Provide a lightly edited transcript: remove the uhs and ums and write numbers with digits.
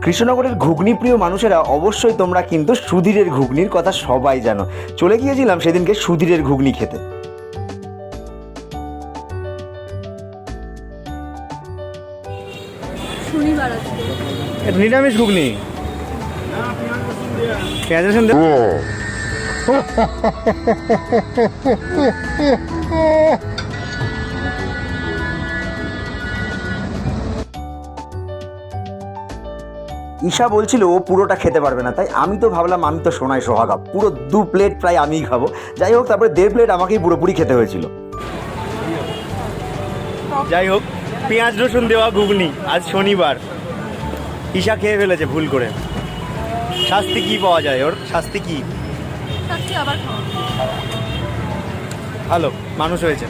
কৃষ্ণনগরের ঘুগনি প্রিয় মানুষেরা অবশ্যই তোমরা কিন্তু সুধীরের ঘুগনির কথা সবাই জানো। চলে গিয়েছিলাম সেদিনকে সুধীরের ঘুগনি খেতে। শনিবার আজকে এটা নিরামিষ ঘুগনি, পেঁয়াজ রসুন ঈশা বলছিল ও পুরোটা খেতে পারবে না, তাই আমি তো ভাবলাম আমি তো সোনায় সোহাগা, পুরো 2 প্লেট প্রায় আমিই খাবো। যাই হোক, তারপরে 1.5 প্লেট আমাকেই পুরোপুরি খেতে হয়েছিল। যাই হোক, পেঁয়াজ রসুন দেওয়া ঘুগনি, আজ শনিবার ঈশা খেয়ে ফেলেছে ভুল করে। শাস্তি কি পাওয়া যায় ওর? শাস্তি কি? আবার খাওয়া ভালো মানুষ হয়েছে।